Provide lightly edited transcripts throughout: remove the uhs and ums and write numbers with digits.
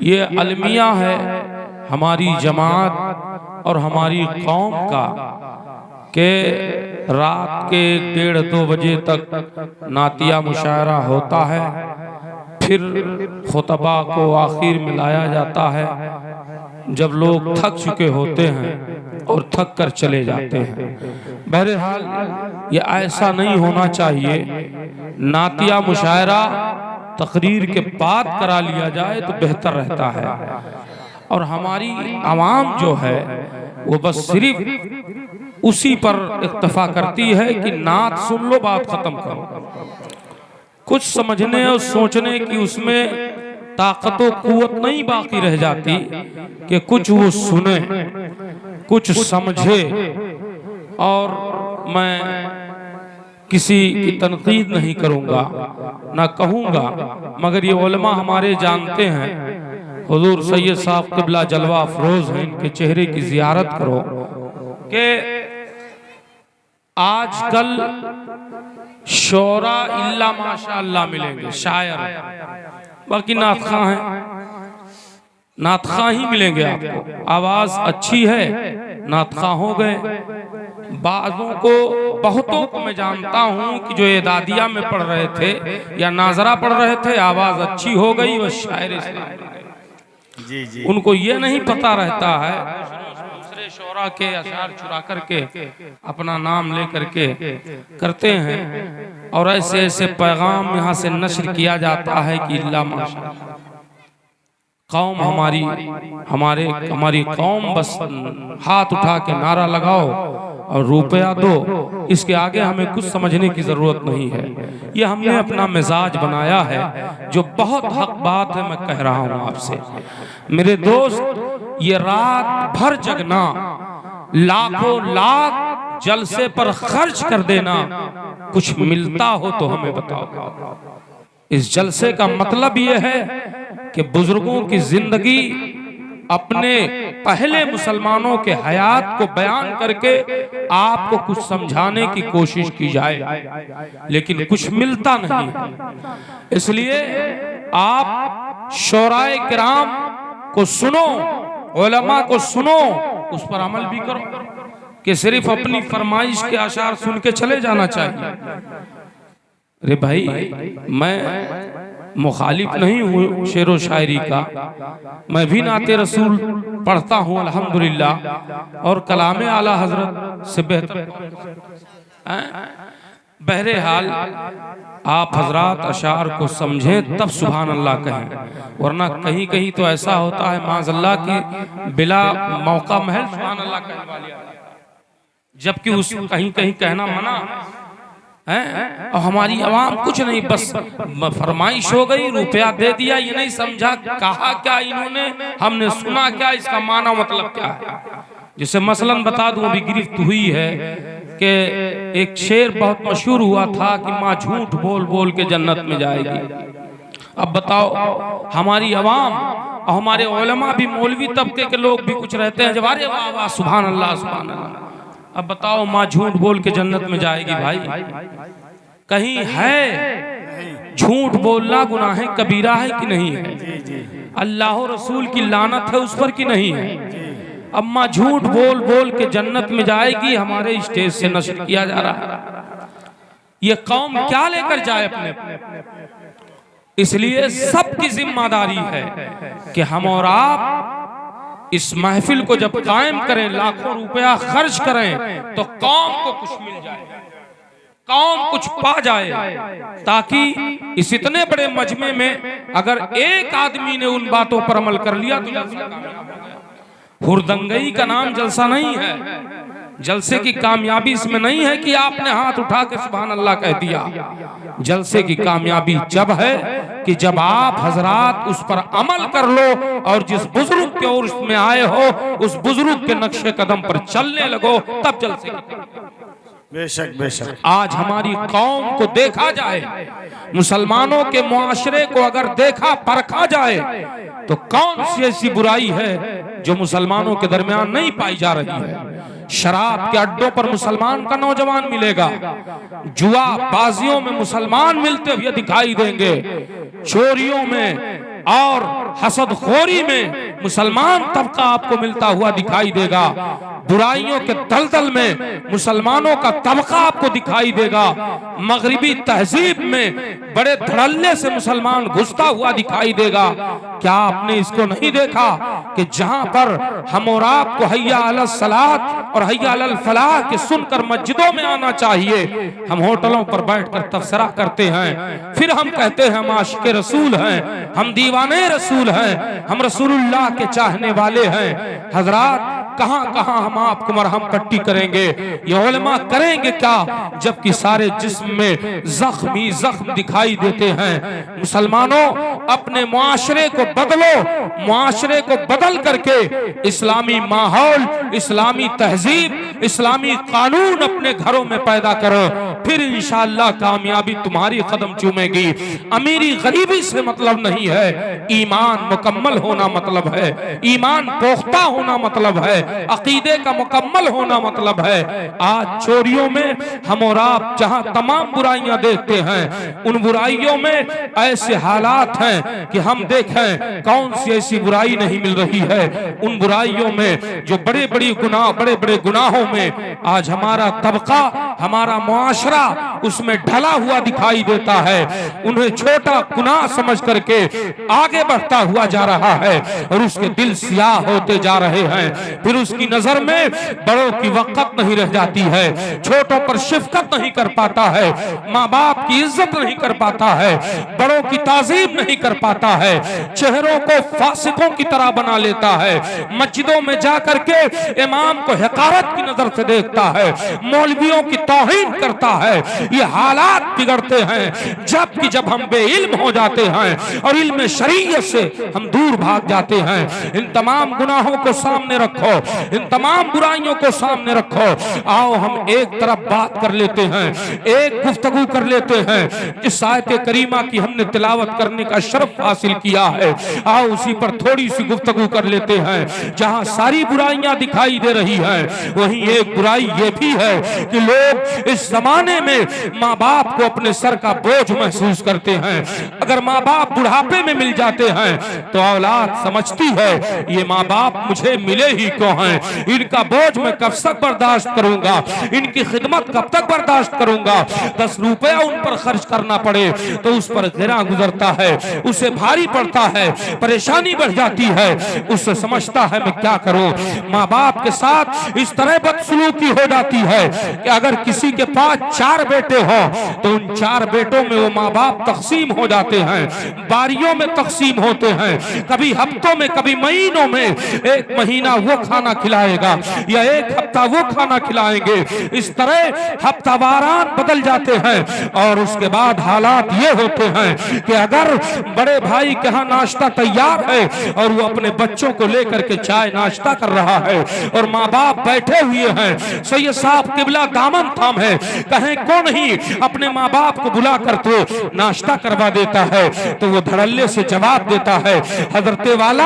ये अलमिया है हमारी जमात और हमारी कौम का के रात के 1:30-2 बजे तक नातिया मुशायरा होता है, फिर खुतबा को आखिर में लाया जाता है जब लोग थक चुके होते हैं और थक कर चले जाते हैं। बहरहाल ये ऐसा नहीं होना चाहिए। नातिया मुशायरा तकरीर के बाद करा लिया जाए तो बेहतर रहता है। और हमारी आवाम जो है वो बस सिर्फ उसी पर इक्तफा करती है कि नात सुन लो, बात खत्म करो। कुछ समझने और सोचने की उसमें ताकत व कुव्वत नहीं बाकी रह जाती कि कुछ वो सुने, कुछ समझे। और मैं किसी की तनकीद नहीं करूंगा, ना कहूंगा, मगर ये उलमा हमारे जानते हैं। हुजूर सैयद साहब क़िबला जलवा अफरोज हैं, इनके चेहरे की जियारत करो कि आजकल शोरा इल्ला माशाअल्लाह मिलेंगे, शायर, बाकी नातखा हैं, नातखा ही मिलेंगे आपको। आवाज अच्छी है, नातखा हो गए। बाज़ों को, बहुतों को मैं जानता हूं कि जो एदादिया में पढ़ रहे थे या नाजरा पढ़ रहे थे, आवाज अच्छी हो गई, वह शायर इस्लाम जी जी। उनको ये नहीं पता रहता है दूसरे शोरा के अशार चुरा करके अपना नाम ले करके करते हैं, और ऐसे ऐसे पैगाम यहाँ से नश्र किया जाता है कि अल्लाह माशाअल्लाह। कौम हमारी कौम बस हाथ उठा के नारा लगाओ और रुपया दो, इसके आगे हमें कुछ समझने की जरूरत नहीं है। ये हमने अपना मिजाज बनाया है, जो बहुत हक बात है। मैं कह रहा हूं आपसे मेरे दोस्त, ये रात भर जगना, लाखों लाख जलसे पर खर्च कर देना, कुछ मिलता हो तो हमें बताओ। इस जलसे का मतलब ये है कि बुजुर्गों की जिंदगी अपने पहले मुसलमानों के हयात को बयान करके आपको कुछ समझाने की कोशिश की जाए, लेकिन कुछ मिलता नहीं। इसलिए आप शोराए किराम को सुनो, उलमा को सुनो, उस पर अमल भी करो कि सिर्फ अपनी फरमाइश के आशार सुन के चले जाना चाहिए। अरे भाई, मैं मुखालिफ नहीं हूँ शेर व शायरी का, मैं भी नाते रसूल पढ़ता हूँ अल्हम्दुलिल्लाह, और कलाम आला हजरत से बेहतर। बहरहाल आप हजरात अशार को समझें तब सुभान अल्लाह कहें, वरना कहीं कहीं तो ऐसा होता है माज़अल्लाह की बिला मौका महल सुभान अल्लाह कहने वाले, जबकि उस कहीं कहीं कहना मना है। और हमारी आवाम कुछ नहीं, बस फरमाइश हो गई, रुपया दे दिया, ये नहीं समझा कहा क्या इन्होंने, हमने सुना क्या, इसका माना मतलब क्या है। जिसे मसलन बता दूं, अभी गिरफ्त हुई है कि एक शेर बहुत मशहूर हुआ था कि माँ झूठ बोल बोल के जन्नत में जाएगी। अब बताओ, हमारी आवाम और हमारे उलमा भी, मौलवी तबके के लोग भी कुछ रहते हैं जब अरे वाह वाह सुभान अल्लाह सुभान अल्लाह। अब बताओ, माँ झूठ बोल के जन्नत में जाएगी? भाई कहीं है झूठ बोलना गुनाह कबीरा है कि नहीं है? अल्लाह रसूल की लानत है उस पर कि नहीं है? अब माँ झूठ बोल बोल के जन्नत में जाएगी, हमारे स्टेज से नशर किया जा रहा है। ये कौम क्या लेकर जाए अपने? इसलिए सबकी जिम्मेदारी है कि हम और आप इस महफिल को जब कायम करें, लाखों रुपया खर्च करें, तो कौम को कुछ मिल जाए, कौम कुछ पा जाए, ताकि इस इतने बड़े मजमे में अगर एक आदमी ने उन बातों पर अमल कर लिया तो जलसा कामयाब हो गया। हुरदंगई का नाम जलसा नहीं है। जलसे की कामयाबी इसमें नहीं है कि आपने हाथ उठा के सुभान अल्लाह कह दिया। जलसे की कामयाबी जब है कि जब आप हजरात उस पर अमल कर लो और जिस बुजुर्ग के और उसमें आए हो उस बुजुर्ग के नक्शे कदम पर चलने लगो, तब जलसे की। बेशक बेशक आज हमारी कौम को देखा जाए, मुसलमानों के मुआशरे को अगर देखा परखा जाए, तो कौन सी ऐसी बुराई है जो मुसलमानों के दरमियान नहीं पाई जा रही है। शराब के अड्डों पर मुसलमान का नौजवान मिलेगा, जुआ बाजियों में मुसलमान मिलते हुए दिखाई देंगे, चोरियों में और हसदखोरी में मुसलमान तबका आपको मिलता हुआ दिखाई देगा। बुराइयों के दलदल में मुसलमानों का तबका आपको दिखाई देगा। मगरिबी तहजीब में बड़े धड़ल्ले से मुसलमान घुसता हुआ दिखाई देगा। क्या आपने इसको नहीं देखा कि जहां पर हम और आपको हैया अलल सलात और हैया अलल फलाह के सुनकर मस्जिदों में आना चाहिए, हम होटलों पर बैठकर तफसरा करते हैं, फिर हम कहते हैं हम आशिक़े रसूल हैं, हम दीवाने रसूल हैं, हम रसूलुल्लाह के चाहने वाले हैं। हजरात, कहां कहां हम आपको मरहम पट्टी करेंगे, ये उलमा करेंगे क्या, जबकि सारे जिस्म में जख्म दिखाई देते हैं। मुसलमानों, अपने मुआशरे को बदलो, मुआशरे को बदल करके इस्लामी माहौल, इस्लामी तहजीब, इस्लामी कानून अपने घरों में पैदा करो, फिर इंशाअल्लाह कामयाबी तुम्हारी कदम चूमेगी। अमीरी गरीबी से मतलब नहीं है, ईमान मुकम्मल होना मतलब है, ईमान पोख्ता होना मतलब है, अकीदे का मुकम्मल होना मतलब है। आज चोरियों में हम और आप जहां तमाम बुराइयां देखते हैं, उन बुराइयों में ऐसे हालात हैं कि हम देखें कौन सी ऐसी बुराई नहीं मिल रही है। उन बुराइयों में जो बड़े बड़े गुनाहों में आज हमारा तबका, हमारा मुआशरा उसमें ढला हुआ दिखाई देता है। उन्हें छोटा गुनाह समझ करके आगे बढ़ता हुआ जा रहा है और उसके दिल सियाह होते जा रहे हैं। फिर उसकी नजर में बड़ों की वक़्त नहीं रह जाती है, छोटों पर शिफकत नहीं कर पाता है, माँ बाप की इज्जत नहीं कर पाता है, बड़ों की ताजीम नहीं कर पाता है, चेहरों को फासिकों की तरह बना लेता है, मस्जिदों में जाकर के इमाम को हकारत की नजर से देखता है, मौलवियों की तौहीन करता है। ये हालात बिगड़ते हैं जब हम बेइल्म हो जाते हैं और इल्म शरीयत से हम दूर भाग जाते हैं। इन तमाम गुनाहों को सामने रखो, इन तमाम बुराइयों को सामने रखो। आओ हम एक तरफ बात कर लेते हैं, एक गुफ्तगू कर लेते हैं। इस आयत करीमा की हमने तिलावत करने का शर्फ हासिल किया है, आओ उसी पर थोड़ी सी गुफ्तगू कर लेते हैं। जहां सारी बुराइयां दिखाई दे रही हैं, वहीं एक बुराई ये भी है कि लोग इस जमाने में माँ बाप को अपने सर का बोझ महसूस करते हैं। अगर माँ बाप बुढ़ापे में मिल जाते हैं तो औलाद समझती है ये माँ बाप मुझे मिले ही क्यों हैं, इनका बोझ मैं कब तक बर्दाश्त करूंगा, इनकी खिदमत कब तक बर्दाश्त करूंगा। 10 रुपया उन पर खर्च करना पड़े तो उस पर गिरा गुजरता है, उसे भारी पड़ता है, परेशानी बढ़ जाती है, उससे समझता है मैं क्या करूं। माँ बाप के साथ इस तरह बदसलूकी हो जाती है कि अगर किसी के पास 4 बेटे हो तो उन 4 बेटों में वो माँ बाप तकसीम हो जाते हैं, बारियों में तकसीम होते हैं, कभी हफ्तों में, कभी महीनों में। एक महीना वो खाना खिलाएगा या एक हफ्ता वो खाना खिलाएंगे, इस तरह हफ्तावारान बदल जाते हैं। और उसके बाद हालात ये होते हैं कि अगर बड़े भाई के यहाँ नाश्ता तैयार है और वो अपने बच्चों को लेकर के चाय नाश्ता कर रहा है और माँ बाप बैठे हुए हैं, सैयद साहब किबला दामन थाम है, कहें कौन नहीं अपने माँ बाप को बुला कर तो नाश्ता करवा देता है, तो वो धड़ल्ले से जवाब देता है हजरते वाला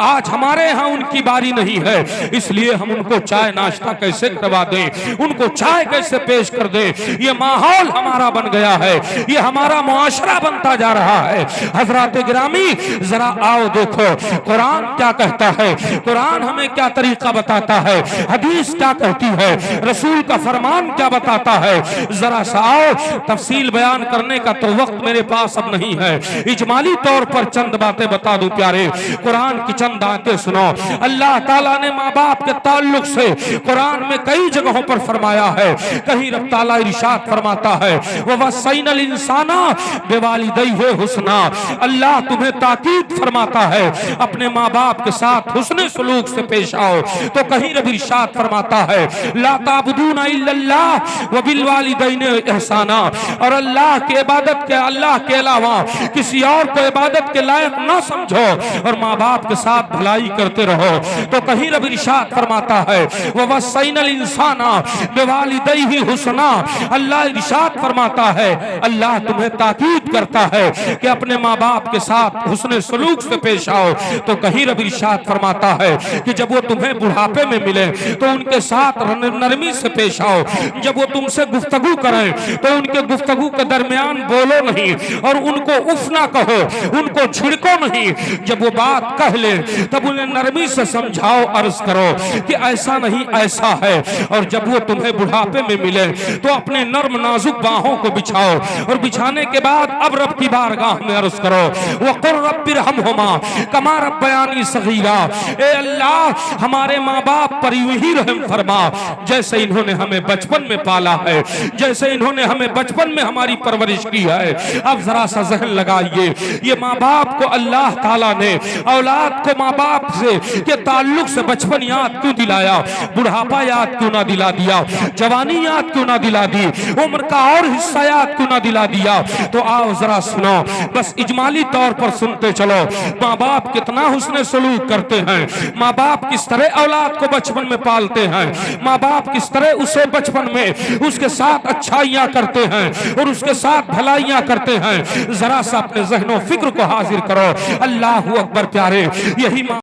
आज हमारे यहाँ उनकी बारी नहीं है, इसलिए हम उनको चाय नाश्ता कैसे करवा दें, उनको चाय कैसे पेश कर दें। ये माहौल हमारा बन गया है, ये हमारा मुआशरा बनता जा रहा है। हजरात गिरामी, जरा आओ देखो कुरान क्या कहता है, कुरान हमें क्या तरीका बताता है, हदीस क्या कहती है, रसूल का फरमान क्या बताता है। जरा सा आओ, तफसील बयान करने का तो वक्त मेरे पास अब नहीं है, इजमाली तौर पर चंद बातें बता दूं प्यारे। कुरान की चंद आयतें सुनो। अल्लाह ताला ने माँ बाप के ताल्लुक से कुरान में कई जगहों पर फरमाया है। कहीं रब ताला इरशाद फरमाता है ववस्सैनल इंसाना बिवालिदैहि हुस्ना, अल्लाह तुम्हें ताकीद फरमाता है अपने माँ बाप के साथ हुस्ने सलूक से पेश आओ। तो कहीं रब इरशाद फरमाता है ला ताबुदूना इल्लल्लाह व बिल वालिदैनि इहसाना, और अल्लाह की इबादत के, अल्लाह के अलावा किसी और को इबादत के लायक ना समझो और माँ बाप के साथ भलाई करते रहो। तो कहीं रब इरशाद फरमाता है ववस्सैनल इंसाना बिवालिदैहि हुस्ना। अल्लाह इरशाद फरमाता है, अल्लाह तुम्हें ताकीद करता है कि अपने माँ बाप के साथ हुस्न सलूक से पेश आओ। तो कहीं रब इरशाद फरमाता है कि जब वो तुम्हें बुढ़ापे में मिले तो उनके साथ नरमी से पेश आओ। जब वो तुमसे गुफ्तगू करें तो उनके गुफ्तगू के दरमियान बोलो नहीं और उनको उफ ना कहो, उनको छिड़को नहीं। जब वो बात कह ले तब उन्हें नरमी से समझाओ, अर्ज करो कि ऐसा नहीं ऐसा है। और जब वो तुम्हें बुढ़ापे में मिले तो अपने नर्म नाजुक बाहों को बिछाओ और बिछाने के बाद अब रब की बारगाह में अर्ज करो वक़ुर रब्बिरहमहुमा कमा रब्बयानी सगीरा। ए अल्लाह, हमारे माँ बाप पर यूं ही रहम फरमा जैसे इन्होंने हमें बचपन में पाला है, जैसे इन्होंने हमें बचपन में हमारी परवरिश की है। अब जरा सा जहन लगाइए, ये माँ बाप को अल्लाह ताला ने औलाद को माँ बाप से के ताल्लुक से बचपन याद क्यों दिलाया, बुढ़ापा याद क्यों ना दिला दिया, जवानी याद क्यों ना दिला दी, उम्र का और हिस्सा याद क्यों ना दिला दिया। तो आओ जरा सुनो, बस इजमाली तौर पर सुनते चलो। माँ बाप कितना हुस्न सलूक करते हैं, माँ बाप किस तरह औलाद को बचपन में पालते हैं, माँ बाप किस तरह उसे बचपन में उसके साथ अच्छाइयाँ करते हैं और उसके साथ भलाइयाँ करते हैं। जरा सा अपने ज़हनो फिक्र को हाजिर करो। अल्लाह हू अकबर प्यारे, यही